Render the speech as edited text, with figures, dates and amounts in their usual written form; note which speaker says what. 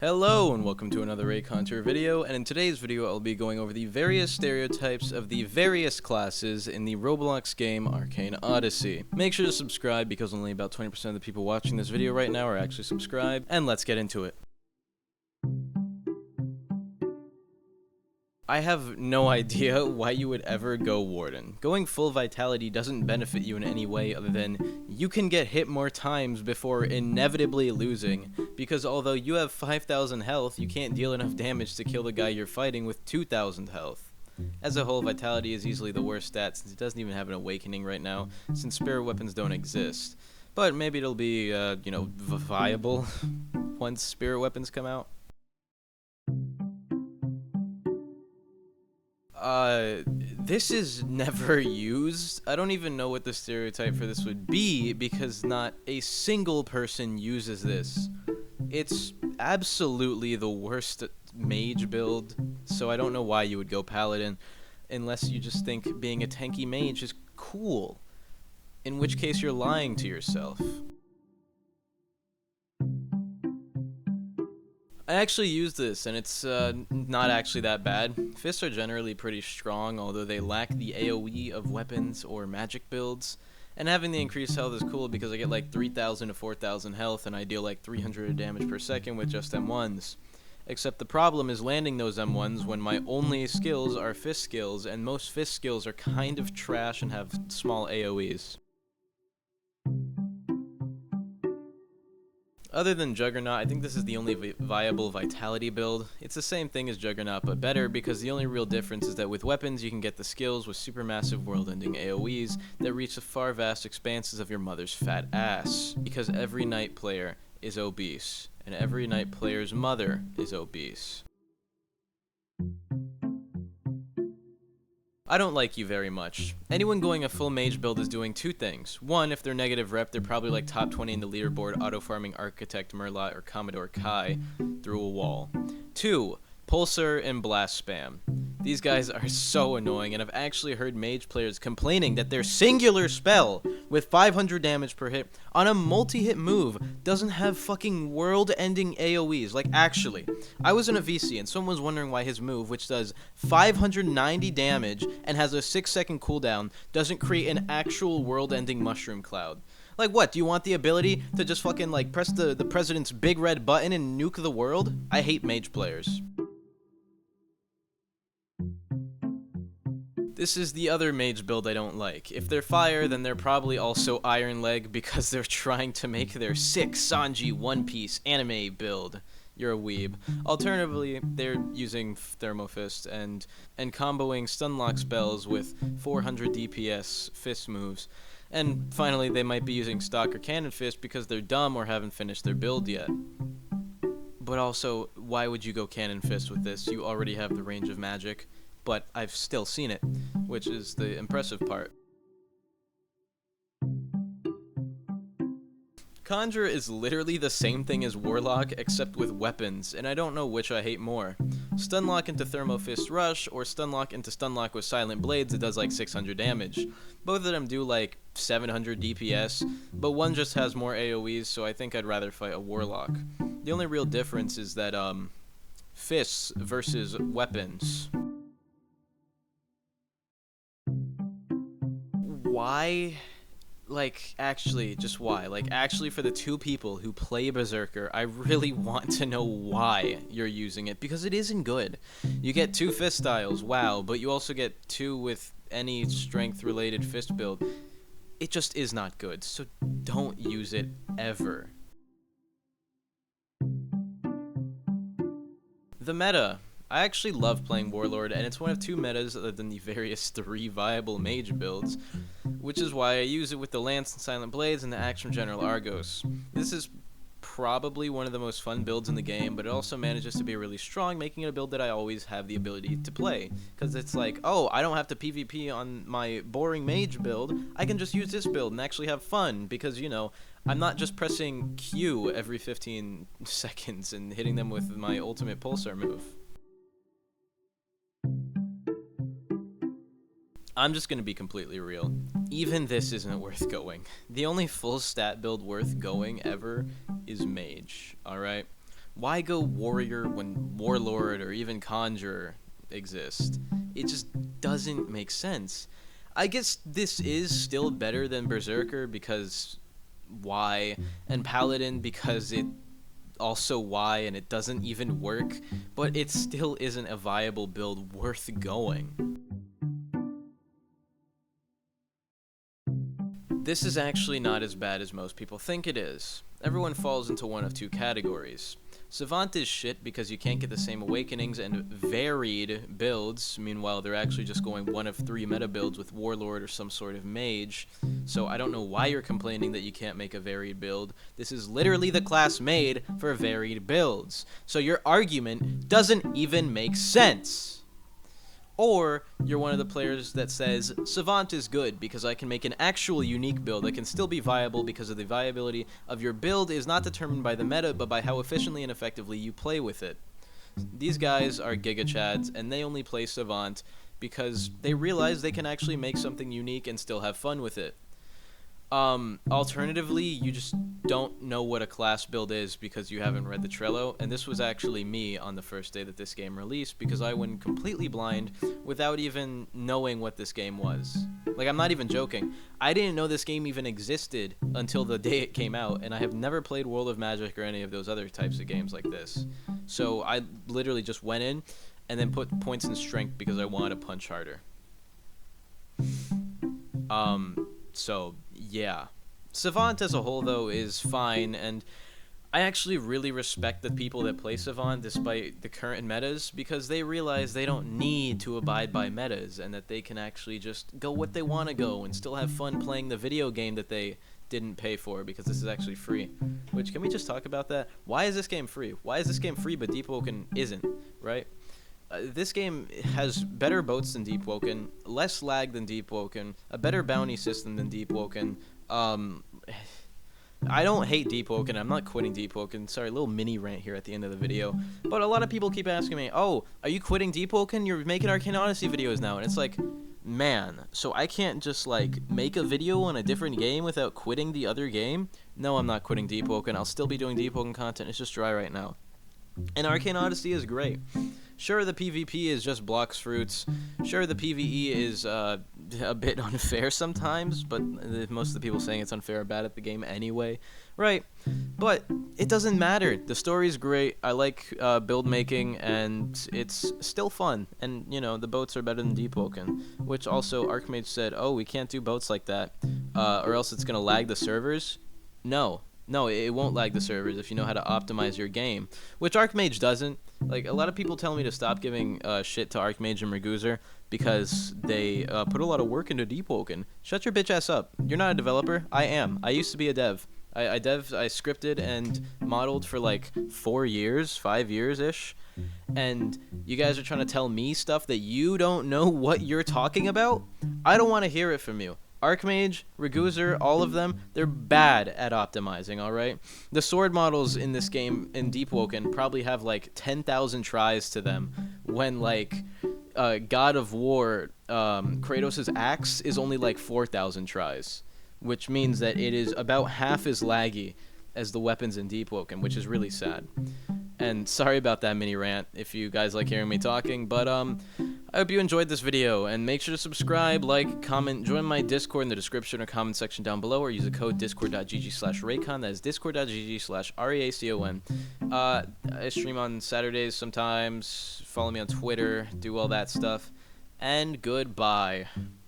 Speaker 1: Hello and welcome to another Reaconteur video, and in today's video I'll be going over the various stereotypes of the various classes in the Roblox game Arcane Odyssey. Make sure to subscribe because only about 20% of the people watching this video right now are actually subscribed, and let's get into it. I have no idea why you would ever go Warden. Going full vitality doesn't benefit you in any way other than you can get hit more times before inevitably losing, because although you have 5,000 health, you can't deal enough damage to kill the guy you're fighting with 2,000 health. As a whole, vitality is easily the worst stat since it doesn't even have an awakening right now, since spirit weapons don't exist. But maybe it'll be, viable once spirit weapons come out. This is never used. I don't even know what the stereotype for this would be because not a single person uses this. It's absolutely the worst mage build, so I don't know why you would go paladin unless you just think being a tanky mage is cool, in which case you're lying to yourself. I actually use this, and it's not actually that bad. Fists are generally pretty strong, although they lack the AoE of weapons or magic builds. And having the increased health is cool because I get like 3,000 to 4,000 health, and I deal like 300 damage per second with just M1s. Except the problem is landing those M1s when my only skills are fist skills, and most fist skills are kind of trash and have small AoEs. Other than Juggernaut, I think this is the only viable vitality build. It's the same thing as Juggernaut, but better, because the only real difference is that with weapons you can get the skills with supermassive world-ending AoEs that reach the far vast expanses of your mother's fat ass. Because every knight player is obese, and every knight player's mother is obese. I don't like you very much. Anyone going a full mage build is doing two things. One, if they're negative rep, they're probably like top 20 in the leaderboard, auto-farming Architect, Merlot, or Commodore Kai through a wall. Two, Pulsar and Blast Spam. These guys are so annoying, and I've actually heard mage players complaining that their singular spell with 500 damage per hit on a multi-hit move doesn't have fucking world-ending AoEs. Like, actually, I was in a VC and someone was wondering why his move, which does 590 damage and has a 6-second cooldown, doesn't create an actual world-ending mushroom cloud. Like, what, do you want the ability to just fucking, like, press the president's big red button and nuke the world? I hate mage players. This is the other mage build I don't like. If they're fire, then they're probably also Iron Leg because they're trying to make their sick Sanji One Piece anime build. You're a weeb. Alternatively, they're using Thermo Fist and comboing stunlock spells with 400 DPS fist moves. And finally, they might be using stock or cannon fist because they're dumb or haven't finished their build yet. But also, why would you go cannon fist with this? You already have the range of magic. But I've still seen it, which is the impressive part. Conjurer is literally the same thing as Warlock, except with weapons, and I don't know which I hate more. Stunlock into Thermo Fist Rush, or Stunlock into Stunlock with Silent Blades that does like 600 damage. Both of them do like 700 DPS, but one just has more AoEs, so I think I'd rather fight a Warlock. The only real difference is that, fists versus weapons. Why? Like, actually, just why? Like, actually, for the two people who play Berserker, I really want to know why you're using it, because it isn't good. You get 2 fist styles, wow, but you also get 2 with any strength-related fist build. It just is not good, so don't use it ever. The meta. I actually love playing Warlord, and it's one of 2 metas other than the various 3 viable mage builds, which is why I use it with the Lance and Silent Blades and the Axe from General Argos. This is probably one of the most fun builds in the game, but it also manages to be really strong, making it a build that I always have the ability to play. Because it's like, oh, I don't have to PvP on my boring mage build, I can just use this build and actually have fun, because, you know, I'm not just pressing Q every 15 seconds and hitting them with my ultimate Pulsar move. I'm just gonna be completely real. Even this isn't worth going. The only full stat build worth going ever is Mage, alright? Why go warrior when warlord or even conjurer exist? It just doesn't make sense. I guess this is still better than berserker because why, and paladin because it also why, and it doesn't even work, but it still isn't a viable build worth going. This is actually not as bad as most people think it is. Everyone falls into one of two categories. Savant is shit because you can't get the same awakenings and varied builds. Meanwhile, they're actually just going one of 3 meta builds with Warlord or some sort of mage. So I don't know why you're complaining that you can't make a varied build. This is literally the class made for varied builds. So your argument doesn't even make sense. Or you're one of the players that says, Savant is good because I can make an actual unique build that can still be viable because of the viability of your build is not determined by the meta, but by how efficiently and effectively you play with it. These guys are Giga Chads, and they only play Savant because they realize they can actually make something unique and still have fun with it. Alternatively, you just don't know what a class build is because you haven't read the Trello, and this was actually me on the first day that this game released because I went completely blind without even knowing what this game was. Like, I'm not even joking. I didn't know this game even existed until the day it came out, and I have never played World of Magic or any of those other types of games like this. So I literally just went in and then put points in strength because I wanted to punch harder. So, yeah. Savant as a whole, though, is fine, and I actually really respect the people that play Savant despite the current metas, because they realize they don't need to abide by metas, and that they can actually just go what they want to go and still have fun playing the video game that they didn't pay for, because this is actually free. Which, can we just talk about that? Why is this game free? Why is this game free but Deepwoken isn't, right? This game has better boats than Deepwoken, less lag than Deepwoken, a better bounty system than Deepwoken. I don't hate Deepwoken. I'm not quitting Deepwoken. Sorry, a little mini rant here at the end of the video. But a lot of people keep asking me, oh, are you quitting Deepwoken? You're making Arcane Odyssey videos now. And it's like, man, so I can't just, like, make a video on a different game without quitting the other game? No, I'm not quitting Deepwoken. I'll still be doing Deepwoken content. It's just dry right now. And Arcane Odyssey is great. Sure, the PvP is just blocks fruits. Sure, the PvE is a bit unfair sometimes, but most of the people saying it's unfair are bad at the game anyway. Right, but it doesn't matter. The story's great. I like build making, and it's still fun. And, you know, the boats are better than Deepwoken, which also Archmage said, oh, we can't do boats like that, or else it's going to lag the servers. No, it won't lag the servers if you know how to optimize your game, which Archmage doesn't. Like, a lot of people tell me to stop giving shit to Archmage and Reaconteur because they put a lot of work into Deepwoken. Shut your bitch ass up. You're not a developer. I am. I used to be a dev. I scripted and modeled for like 4 years, 5 years-ish, and you guys are trying to tell me stuff that you don't know what you're talking about? I don't want to hear it from you. Archmage, Reaconteur, all of them, they're bad at optimizing, alright? The sword models in this game, in Deepwoken, probably have like 10,000 tries to them, when like God of War, Kratos' axe is only like 4,000 tries, which means that it is about half as laggy as the weapons in Deepwoken, which is really sad. And sorry about that mini rant if you guys like hearing me talking, but I hope you enjoyed this video, and make sure to subscribe, like, comment, join my Discord in the description or comment section down below, or use the code discord.gg/Reacon. That is discord.gg/REACON. I stream on Saturdays sometimes. Follow me on Twitter, do all that stuff, and goodbye.